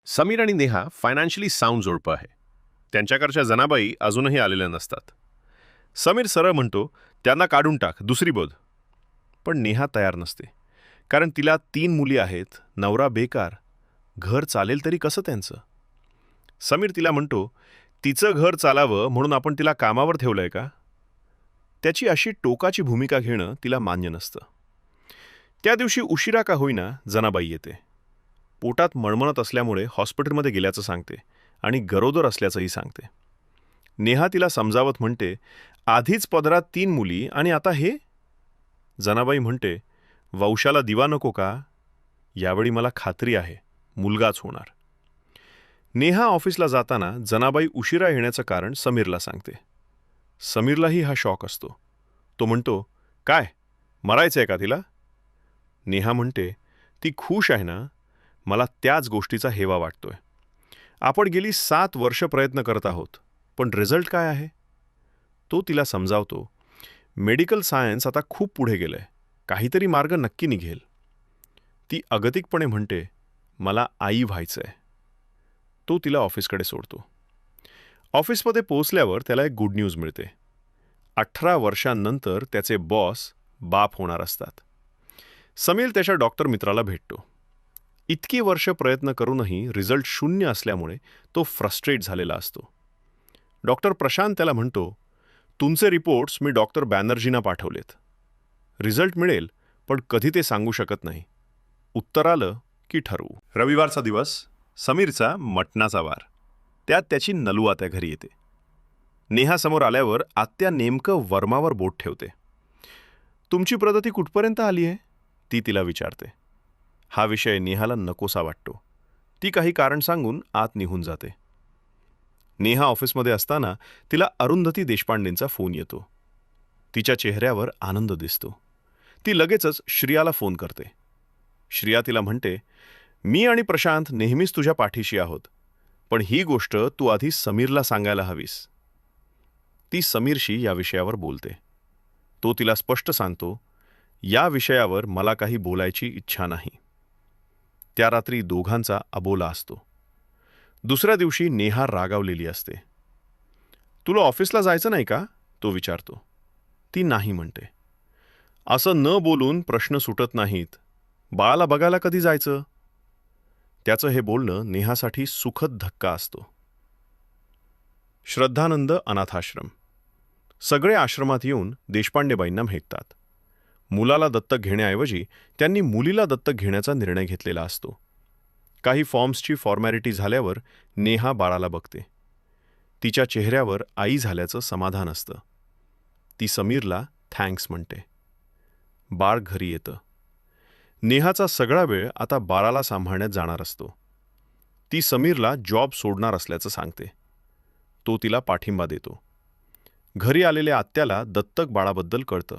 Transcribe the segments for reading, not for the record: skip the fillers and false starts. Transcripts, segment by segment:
समीर आणि Neha financially sound जोडपं आहे. त्यांच्याकडच्या जनाबाई अजूनही आलेल्या नसतात. समीर सरळ म्हणतो, त्यांना काढून टाक, दुसरी बोध. पण नेहा तयार नसते. कारण तिला 3 मुली आहेत, नवरा बेकार, घर चालेल तरी कसं त्यांचं? समीर तिला म्हणतो, तिचं घर चालावं म्हणून आपण तिला कामावर ठेवलंय का? त्याची अशी टोकाची भूमिका घेणं तिला मान्य नसतं. त्या दिवशी उशिरा का होईना जनाबाई येते. पोटात मळमळत असल्यामुळे हॉस्पिटलमध्ये गेल्याचं सांगते आणि गरोदर असल्याचंही सांगते. नेहा तिला समजावत म्हणते, आधीच पदरात 3 मुली आणि आता हे? जनाबाई म्हणते, वंशाला दिवा नको का? यावेळी मला खात्री आहे, मुलगाच होणार. नेहा ऑफिसला जाताना जनाबाई उशिरा येण्याचं कारण समीरला सांगते. समीरलाही हा शॉक असतो. तो म्हणतो, काय मरायचंय का तिला? नेहा म्हणते, ती खुश आहे ना? मला त्याच गोष्टीचा हेवा वाटतोय. आपण गेली 7 वर्ष प्रयत्न करत आहोत, पण रिझल्ट काय आहे? तो तिला समजावतो, मेडिकल सायन्स आता खूप पुढे गेलंय, काहीतरी मार्ग नक्की निघेल. ती अगतिकपणे म्हणते, मला आई व्हायचंय. तो तिला ऑफिसकडे सोडतो. ऑफिसमध्ये पोहोचल्यावर त्याला एक गुड न्यूज मिळते. 18 वर्षांनंतर त्याचे बॉस बाप होणार असतात. समीर त्याच्या डॉक्टर मित्राला भेटतो. इतकी वर्ष प्रयत्न करूनही रिझल्ट 0 असल्यामुळे तो फ्रस्ट्रेट झालेला असतो. डॉक्टर प्रशांत त्याला म्हणतो, तुमचे रिपोर्ट्स मी डॉक्टर बॅनर्जींना पाठवलेत. रिझल्ट मिळेल, पण कधी ते सांगू शकत नाही. उत्तर आलं की ठरवू. रविवारचा दिवस, समीरचा मटणाचा वार. त्यात त्याची नलू आत्या घरी येते. नेहासमोर आल्यावर आत्या नेमकं वर्मावर बोट ठेवते. तुमची प्रगती कुठपर्यंत आली आहे? ती तिला विचारते. हा विषय नेहाला नकोसा वाटतो. ती काही कारण सांगून आत निघून जाते. नेहा ऑफिसमध्ये असताना तिला अरुंधती देशपांडेंचा फोन येतो. तिच्या चेहऱ्यावर आनंद दिसतो. ती लगेचच श्रियाला फोन करते. श्रिया तिला म्हणते, मी आणि प्रशांत नेहमीच तुझ्या पाठीशी आहोत, पण ही गोष्ट तू आधी समीरला सांगायला हवीस. ती समीरशी या विषयावर बोलते. तो तिला स्पष्ट सांगतो, या विषयावर मला काही बोलायची इच्छा नाही. त्या रात्री दोघांचा अबोला असतो. दुसऱ्या दिवशी नेहा रागावलेली असते. तुला ऑफिसला जायचं नाही का? तो विचारतो. ती नाही म्हणते. असं न बोलून प्रश्न सुटत नाहीत. बाळाला बघायला कधी जायचं? त्याचं हे बोलणं नेहासाठी सुखद धक्का असतो. श्रद्धानंद अनाथाश्रम. सगळे आश्रमात येऊन देशपांडेबाईंना भेटतात. मुलाला दत्तक घेण्याऐवजी त्यांनी मुलीला दत्तक घेण्याचा निर्णय घेतलेला असतो. काही फॉर्म्सची फॉर्मॅलिटी झाल्यावर नेहा बाळाला बघते. तिच्या चेहऱ्यावर आई झाल्याचं समाधान असतं. ती समीरला थँक्स म्हणते. बाळ घरी येतं. नेहाचा सगळा वेळ आता बाळाला सांभाळण्यात जाणार असतो. ती समीरला जॉब सोडणार असल्याचं सांगते. तो तिला पाठिंबा देतो. घरी आलेल्या आत्याला दत्तक बाळाबद्दल कळतं.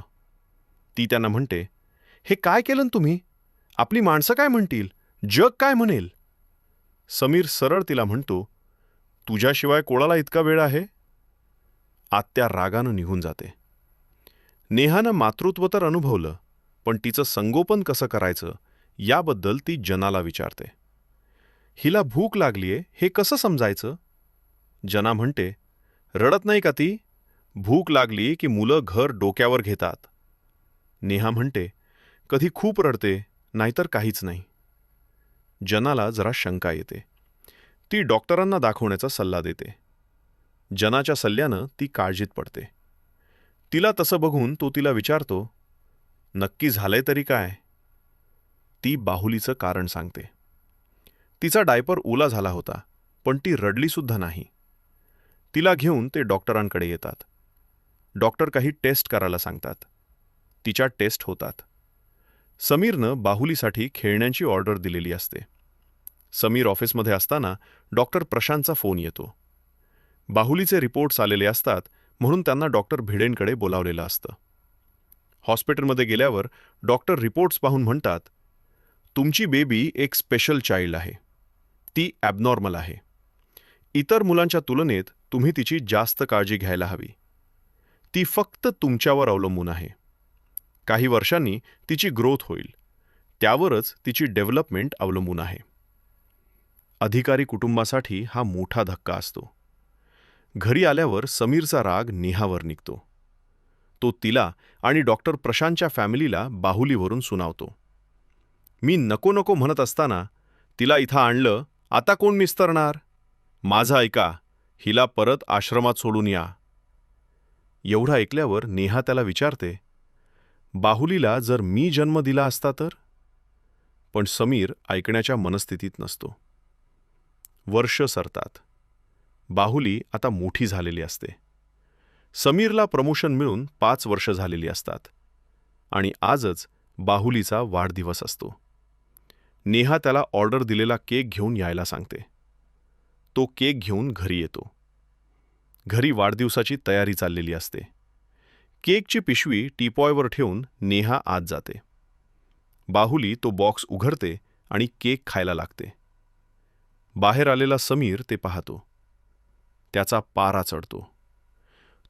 ती त्यांना म्हणते, हे काय केलं तुम्ही? आपली माणसं काय म्हणतील? जग काय म्हणेल? समीर सरळ तिला म्हणतो, तुझ्याशिवाय कोणाला इतका वेळ आहे? आत्या रागानं निघून जाते. नेहानं मातृत्व तर अनुभवलं, पण तिचं संगोपन कसं करायचं याबद्दल ती जनाला विचारते. हिला भूक लागलीये हे कसं समजायचं? जना म्हणते, रडत नाही का ती? भूक लागली की मुलं घर डोक्यावर घेतात. नेहा म्हणते, कधी खूप रडते, नाहीतर काहीच नाही. जनाला जरा शंका येते. ती डॉक्टरांना दाखवण्याचा सल्ला देते. जनाच्या सल्ल्यानं ती काळजीत पडते. तिला तसं बघून तो तिला विचारतो, नक्की झालंय तरी काय? ती बाहुलीचं कारण सांगते. तिचा डायपर ओला झाला होता, पण ती रडलीसुद्धा नाही. तिला घेऊन ते डॉक्टरांकडे येतात. डॉक्टर काही टेस्ट करायला सांगतात. तिच्या टेस्ट होतात. समीरनं बाहुलीसाठी खेळण्यांची ऑर्डर दिलेली असते. समीर ऑफिसमध्ये असताना डॉक्टर प्रशांतचा फोन येतो. बाहुलीचे रिपोर्ट्स आलेले असतात म्हणून त्यांना डॉक्टर भिडेंकडे बोलावलेलं असतं. हॉस्पिटलमध्ये गेल्यावर डॉक्टर रिपोर्ट्स पाहून म्हणतात, तुमची बेबी एक स्पेशल चाइल्ड आहे. ती ॲबनॉर्मल आहे. इतर मुलांच्या तुलनेत तुम्ही तिची जास्त काळजी घ्यायला हवी. ती फक्त तुमच्यावर अवलंबून आहे. काही वर्षांनी तिची ग्रोथ होईल. त्यावरच तिची डेव्हलपमेंट अवलंबून आहे. अधिकारी कुटुंबासाठी हा मोठा धक्का असतो. घरी आल्यावर समीरचा राग नेहावर निघतो. तो तिला आणि डॉक्टर प्रशांतच्या फॅमिलीला बाहुलीवरून सुनावतो. मी नको नको म्हणत असताना तिला इथं आणलं, आता कोण मिस्तरणार? माझं ऐका, हिला परत आश्रमात सोडून या. एवढं ऐकल्यावर नेहा त्याला विचारते, बाहुलीला जर मी जन्म दिला असता तर? पण समीर ऐकण्याच्या मनस्थितीत नसतो. वर्ष सरतात. बाहुली आता मोठी झालेली असते. समीरला प्रमोशन मिळून 5 वर्ष झालेली असतात. आणि आजच बाहुलीचा वाढदिवस असतो. नेहा त्याला ऑर्डर दिलेला केक घेऊन यायला सांगते. तो केक घेऊन घरी येतो. घरी वाढदिवसाची तयारी चाललेली असते. केकची पिशवी टीपॉयवर ठेवून नेहा आत जाते. बाहुली तो बॉक्स उघडते आणि केक खायला लागते. बाहेर आलेला समीर ते पाहतो. त्याचा पारा चढतो.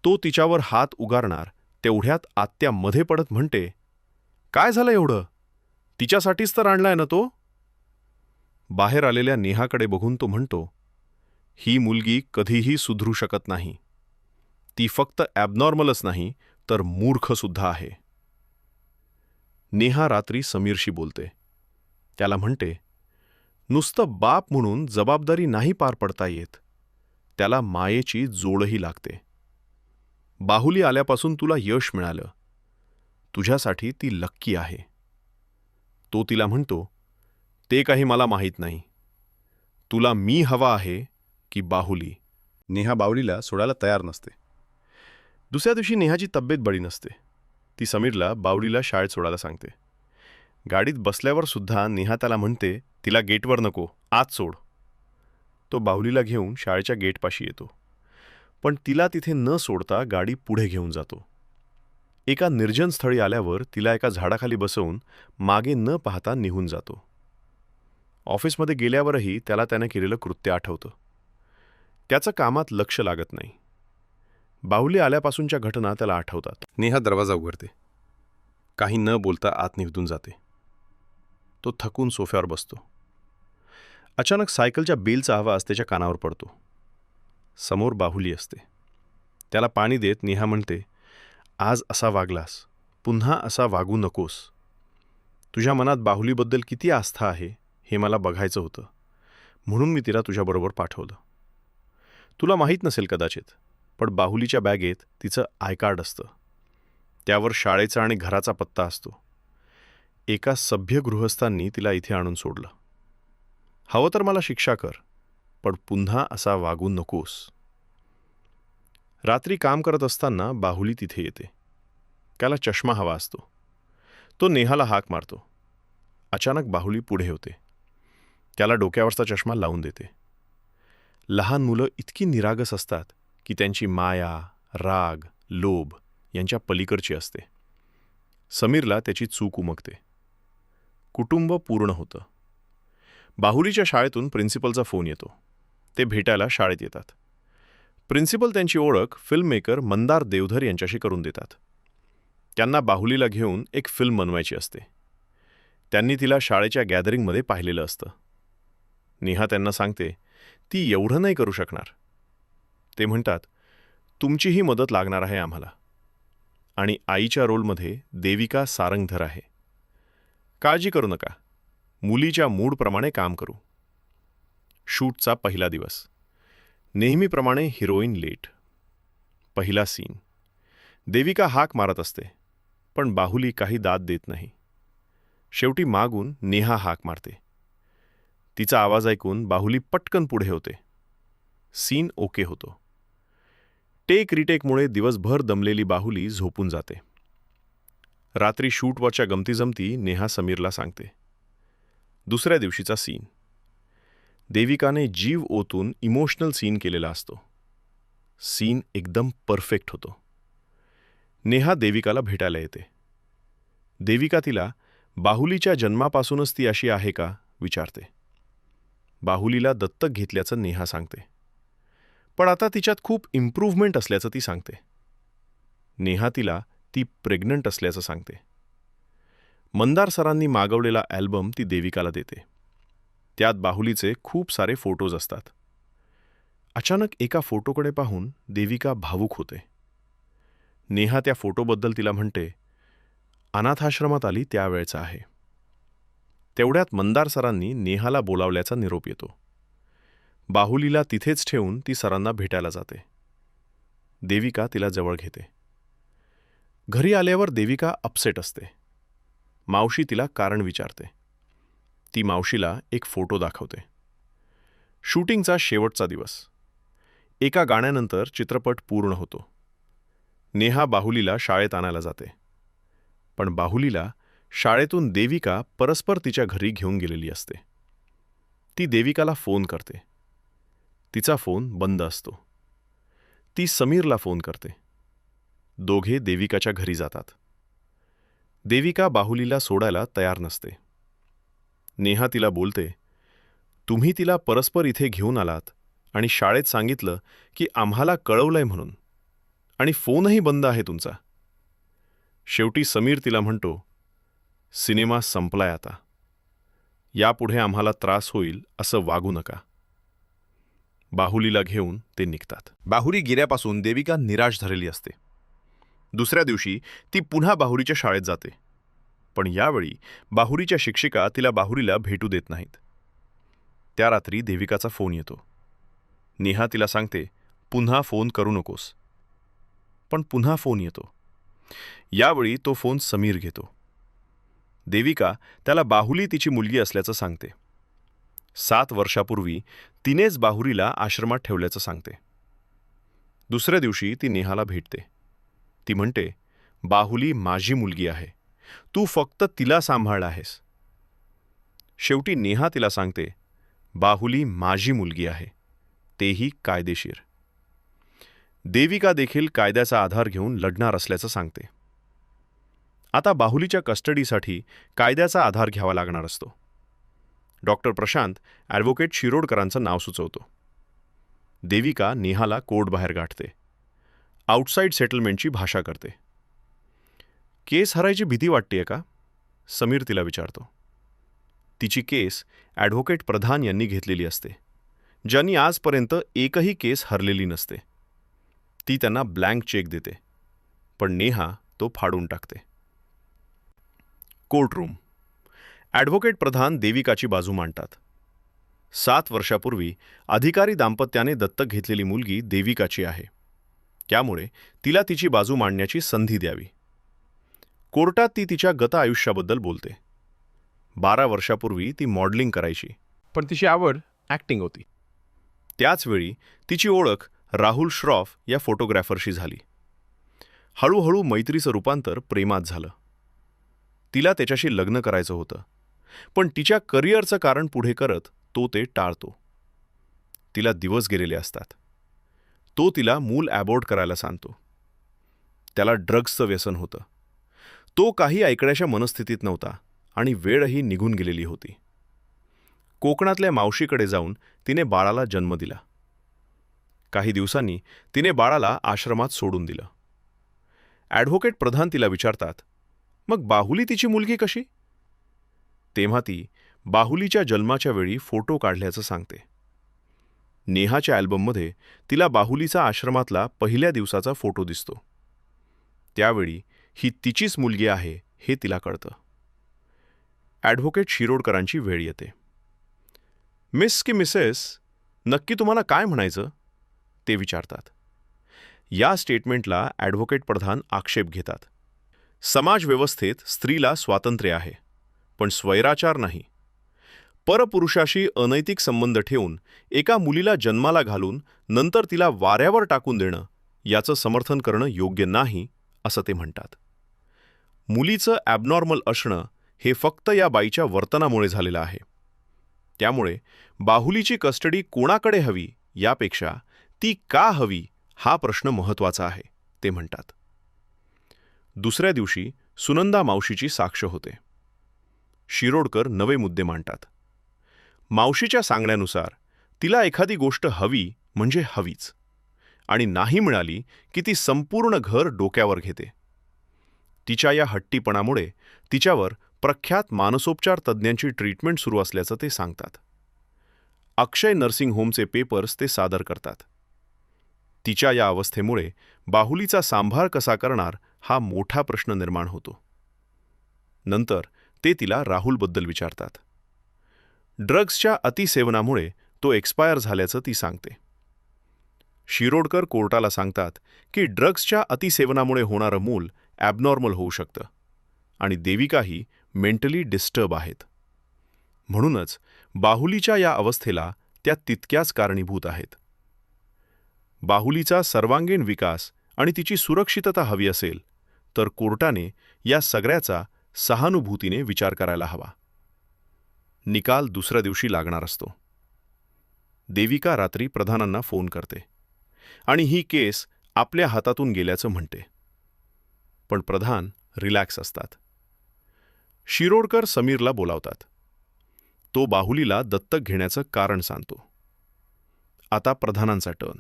तो तिच्यावर हात उगारणार तेवढ्यात आत्या मध्ये पडत म्हणते, काय झालं एवढं? तिच्यासाठीच तर आणलाय ना तो? बाहेर आलेल्या नेहाकडे बघून तो म्हणतो, ही मुलगी कधीही सुधरू शकत नाही. ती फक्त ॲबनॉर्मलच नाही तर मूर्खसुद्धा आहे. नेहा रात्री समीरशी बोलते. त्याला म्हणते, नुसतं बाप म्हणून जबाबदारी नाही पार पडता येत, त्याला मायेची जोडही लागते. बाहुली आल्यापासून तुला यश मिळालं. तुझ्यासाठी ती लक्की आहे. तो तिला म्हणतो, ते काही मला माहीत नाही. तुला मी हवा आहे की बाहुली? नेहा बाहुलीला सोडायला तयार नसते. दुसऱ्या दिवशी नेहाची तब्येत बरी नसते. ती समीरला बाहुलीला शाळेत सोडायला सांगते. गाडीत बसल्यावर सुद्धा नेहा त्याला म्हणते, तिला गेटवर नको, आत सोड. तो बाहुलीला घेऊन शाळेच्या गेटपाशी येतो. पण तिला तिथे न सोडता गाडी पुढे घेऊन जातो. एका निर्जन स्थळी आल्यावर तिला एका झाडाखाली बसवून मागे न पाहता निघून जातो. ऑफिसमध्ये गेल्यावरही त्याला त्याने केलेलं कृत्य आठवतं. त्याचं कामात लक्ष लागत नाही. बाहुली आल्यापासूनच्या घटना त्याला आठवतात. नेहा दरवाजा उघडते. काही न बोलता आत निघून जाते. तो थकून सोफ्यावर बसतो. अचानक सायकलच्या बेलचा आवाज त्याच्या कानावर पडतो. समोर बाहुली असते. त्याला पाणी देत नेहा म्हणते, आज असा वागलास, पुन्हा असा वागू नकोस. तुझ्या मनात बाहुलीबद्दल किती आस्था आहे हे मला बघायचं होतं, म्हणून मी तिला तुझ्याबरोबर पाठवलं. तुला माहीत नसेल कदाचित, पण बाहुलीच्या बॅगेत तिचं आय कार्ड असतं. त्यावर शाळेचा आणि घराचा पत्ता असतो. एका सभ्य गृहस्थांनी तिला इथे आणून सोडलं. हवं तर मला शिक्षा कर, पण पुन्हा असा वागू नकोस. रात्री काम करत असताना बाहुली तिथे येते. त्याला चष्मा हवा असतो. तो नेहाला हाक मारतो. अचानक बाहुली पुढे होते. त्याला डोक्यावरचा चष्मा लावून देते. लहान मुलं इतकी निरागस असतात की त्यांची माया, राग, लोभ यांच्या पलीकडची असते. समीरला त्याची चूक उमगते. कुटुंब पूर्ण होतं. बाहुलीच्या शाळेतून प्रिन्सिपलचा फोन येतो. ते भेटायला शाळेत येतात. प्रिन्सिपल त्यांची ओळख फिल्ममेकर मंदार देवधर यांच्याशी करून देतात. त्यांना बाहुलीला घेऊन एक फिल्म बनवायची असते. त्यांनी तिला शाळेच्या गॅदरिंगमध्ये पाहिलेलं असतं. नेहा त्यांना सांगते, ती एवढं नाही करू शकणार. ते म्हणतात, तुमचीही मदत लागणार आहे आम्हाला. आणि आईच्या रोलमध्ये देविका सारंगधर आहे. काळजी करू नका, मुलीच्या मूडप्रमाणे काम करू. शूटचा पहिला दिवस. नेहमीप्रमाणे हिरोईन लेट. पहिला सीन. देविका हाक मारत असते, पण बाहुली काही दाद देत नाही. शेवटी मागून नेहा हाक मारते. तिचा आवाज ऐकून बाहुली पटकन पुढे होते. सीन ओके होतो. टेक रिटेकमुळे दिवसभर दमलेली बाहुली झोपून जाते. रात्री शूटवरच्या गमतीजमती नेहा समीरला सांगते. दुसऱ्या दिवशीचा सीन. देविकाने जीव ओतून इमोशनल सीन केलेला असतो. सीन एकदम परफेक्ट होतो. नेहा देविकाला भेटायला येते. देविका तिला बाहुलीच्या जन्मापासूनच ती अशी आहे का विचारते. बाहुलीला दत्तक घेतल्याचं नेहा सांगते. पण आता तिच्यात खूप इम्प्रूव्हमेंट असल्याचं ती सांगते. नेहा तिला ती प्रेग्नंट असल्याचं सांगते. मंदार सरांनी मागवलेला अल्बम ती देविकाला देते. त्यात बाहुलीचे खूप सारे फोटोज असतात. अचानक एका फोटोकडे पाहून देविका भावूक होते. नेहा त्या फोटोबद्दल तिला म्हणते, अनाथाश्रमात आली त्यावेळचा आहे. तेवढ्यात मंदार सरांनी नेहाला बोलावल्याचा निरोप येतो. बाहुलीला तिथेच ठेवून ती सरांना भेटायला जाते. देविका तिला जवळ घेते. घरी आल्यावर देविका अपसेट असते. मावशी तिला कारण विचारते. ती मावशीला एक फोटो दाखवते. शूटिंगचा शेवटचा दिवस. एका गाण्यानंतर चित्रपट पूर्ण होतो. नेहा बाहुलीला शाळेत आणायला जाते. पण बाहुलीला शाळेतून देविका परस्पर तिच्या घरी घेऊन गेलेली असते. ती देविकाला फोन करते. तिचा फोन बंद असतो. ती समीरला फोन करते. दोघे देविकाच्या घरी जातात. देविका बाहुलीला सोडायला तयार नसते. नेहा तिला बोलते, तुम्ही तिला परस्पर इथे घेऊन आलात आणि शाळेत सांगितलं की आम्हाला कळवलंय म्हणून, आणि फोनही बंद आहे तुमचा. शेवटी समीर तिला म्हणतो, सिनेमा संपलाय आता. यापुढे आम्हाला त्रास होईल असं वागू नका. बाहुलीला घेऊन ते निघतात. बाहुली गेल्यापासून देविका निराश झालेली असते. दुसऱ्या दिवशी ती पुन्हा बाहुलीच्या शाळेत जाते. पण यावेळी बाहुलीच्या शिक्षिका तिला बाहुलीला भेटू देत नाहीत. त्या रात्री देविकाचा फोन येतो. नेहा तिला सांगते, पुन्हा फोन करू नकोस. पण पुन्हा फोन येतो. यावेळी तो फोन समीर घेतो. देविका त्याला बाहुली तिची मुलगी असल्याचं सांगते. 7 वर्षापूर्वी तिनेच बाहुलीला आश्रमात ठेवल्याचं सांगते. दुसऱ्या दिवशी ती नेहाला भेटते. ती म्हणते, बाहुली माझी मुलगी आहे. तू फक्त तिला सांभाळलं आहेस. शेवटी नेहा तिला सांगते, बाहुली माझी मुलगी आहे, तेही कायदेशीर. देविका देखील कायद्याचा आधार घेऊन लढणार असल्याचं सांगते. आता बाहुलीच्या कस्टडीसाठी कायद्याचा आधार घ्यावा लागणार असतो. डॉक्टर प्रशांत ॲडव्होकेट शिरोडकरांचं नाव सुचवतो. देविका नेहाला कोर्टबाहेर गाठते. आउटसाईड सेटलमेंटची भाषा करते. केस हरायची भीती वाटतेय का? समीर तिला विचारतो. तिची केस ॲडव्होकेट प्रधान यांनी घेतलेली असते, ज्यांनी आजपर्यंत एकही केस हरलेली नसते. ती त्यांना ब्लँक चेक देते, पण नेहा तो फाडून टाकते. कोर्टरूम. ॲडव्होकेट प्रधान देविकाची बाजू मांडतात. 7 वर्षापूर्वी अधिकारी दाम्पत्याने दत्तक घेतलेली मुलगी देविकाची आहे. त्यामुळे तिला तिची बाजू मांडण्याची संधी द्यावी. कोर्टात ती तिच्या गत आयुष्याबद्दल बोलते. 12 वर्षापूर्वी ती मॉडेलिंग करायची, पण तिची आवड ॲक्टिंग होती. त्याचवेळी तिची ओळख राहुल श्रॉफ या फोटोग्राफरशी झाली. हळूहळू मैत्रीचं रूपांतर प्रेमात झालं. तिला त्याच्याशी लग्न करायचं होतं, पण तिच्या करिअरचं कारण पुढे करत तो ते टाळतो. तिला दिवस गेलेले असतात. तो तिला मूल ॲबॉर्ट करायला सांगतो. त्याला ड्रग्सचं व्यसन होतं. तो काही ऐकण्याच्या मनस्थितीत नव्हता आणि वेळही निघून गेलेली होती. कोकणातल्या मावशीकडे जाऊन तिने बाळाला जन्म दिला. काही दिवसांनी तिने बाळाला आश्रमात सोडून दिलं. ॲडव्होकेट प्रधान तिला विचारतात, मग बाहुली तिची मुलगी कशी? तेव्हा ती बाहुलीच्या जन्माच्या वेळी फोटो काढल्याचं सांगते. नेहाच्या अल्बममध्ये तिला बाहुलीचा आश्रमातला पहिल्या दिवसाचा फोटो दिसतो. त्यावेळी ही तिचीच मुलगी आहे हे तिला कळतं. ॲडव्होकेट शिरोडकरांची वेळ येते. मिस की मिसेस, नक्की तुम्हाला काय म्हणायचं? ते विचारतात. या स्टेटमेंटला ॲडव्होकेट प्रधान आक्षेप घेतात. समाजव्यवस्थेत स्त्रीला स्वातंत्र्य आहे, पण स्वैराचार नाही. परपुरुषाशी अनैतिक संबंध ठेवून एका मुलीला जन्माला घालून नंतर तिला वाऱ्यावर टाकून देणं याचं समर्थन करणं योग्य नाही, असं ते म्हणतात. मुलीचं ॲबनॉर्मल असणं हे फक्त या बाईच्या वर्तनामुळे झालेलं आहे. त्यामुळे बाहुलीची कस्टडी कोणाकडे हवी यापेक्षा ती का हवी हा प्रश्न महत्त्वाचा आहे, ते म्हणतात. दुसऱ्या दिवशी सुनंदा मावशीची साक्ष होते. शिरोडकर नवे मुद्दे मांडतात. मावशीच्या सांगण्यानुसार तिला एखादी गोष्ट हवी म्हणजे हवीच, आणि नाही मिळाली की ती संपूर्ण घर डोक्यावर घेते. तिच्या या हट्टीपणामुळे तिच्यावर प्रख्यात मानसोपचार तज्ज्ञांची ट्रीटमेंट सुरू असल्याचं ते सांगतात. अक्षय नर्सिंग होमचे पेपर्स ते सादर करतात. तिच्या या अवस्थेमुळे बाहुलीचा सांभाळ कसा करणार हा मोठा प्रश्न निर्माण होतो. नंतर ते तिला राहुलबद्दल विचारतात. ड्रग्सच्या अतिसेवनामुळे तो एक्सपायर झाल्याचं ती सांगते. शिरोडकर कोर्टाला सांगतात की ड्रग्सच्या अतिसेवनामुळे होणारं मूल ॲबनॉर्मल होऊ शकतं आणि देविकाही मेंटली डिस्टर्ब आहेत. म्हणूनच बाहुलीच्या या अवस्थेला त्या तितक्याच कारणीभूत आहेत. बाहुलीचा सर्वांगीण विकास आणि तिची सुरक्षितता हवी असेल तर कोर्टाने या सगळ्याचा सहानुभूतीने विचार करायला हवा. निकाल दुसऱ्या दिवशी लागणार असतो. देविका रात्री प्रधानांना फोन करते आणि ही केस आपल्या हातातून गेल्याचं म्हणते. पण प्रधान रिलॅक्स असतात. शिरोडकर समीरला बोलावतात. तो बाहुलीला दत्तक घेण्याचं कारण सांगतो. आता प्रधानांचा टर्न.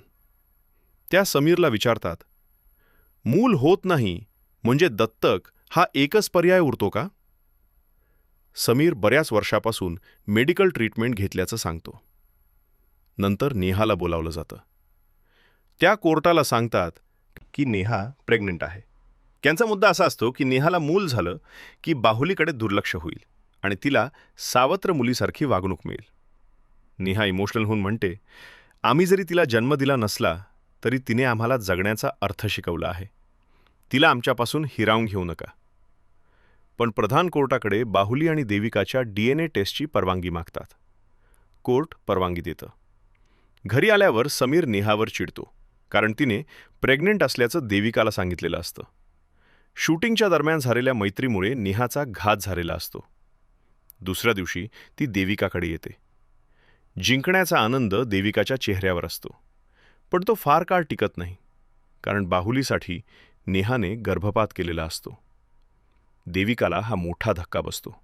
त्या समीरला विचारतात, मूल होत नाही म्हणजे दत्तक हा एकच पर्याय उरतो का? समीर बऱ्याच वर्षापासून मेडिकल ट्रीटमेंट घेतल्याचं सांगतो. नंतर नेहाला बोलावलं जातं. त्या कोर्टाला सांगतात की नेहा प्रेग्नंट आहे. त्यांचा मुद्दा असा असतो की नेहाला मूल झालं की बाहुलीकडे दुर्लक्ष होईल आणि तिला सावत्र मुलीसारखी वागणूक मिळेल. नेहा इमोशनल होऊन म्हणते, आम्ही जरी तिला जन्म दिला नसला तरी तिने आम्हाला जगण्याचा अर्थ शिकवला आहे. तिला आमच्यापासून हिरावून घेऊ नका. पण प्रधान कोर्टाकडे बाहुली आणि देविकाच्या DNA टेस्टची परवानगी मागतात. कोर्ट परवानगी देतं. घरी आल्यावर समीर नेहावर चिडतो कारण तिने प्रेग्नंट असल्याचं देविकाला सांगितलेलं असतं. शूटिंगच्या दरम्यान झालेल्या मैत्रीमुळे नेहाचा घात झालेला असतो. दुसऱ्या दिवशी ती देविकाकडे येते. जिंकण्याचा आनंद देविकाच्या चेहऱ्यावर असतो. पण तो फार काळ टिकत नाही कारण बाहुलीसाठी नेहाने गर्भपात केलेला असतो. देविकाला हा मोठा धक्का बसतो.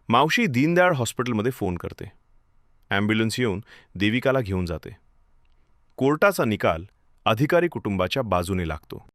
मावशी दीनदयाळ हॉस्पिटलमध्ये फोन करते. ॲम्ब्युलन्स येऊन देविकाला घेऊन जाते. कोर्टाचा निकाल अधिकारी कुटुंबाच्या बाजूने लागतो.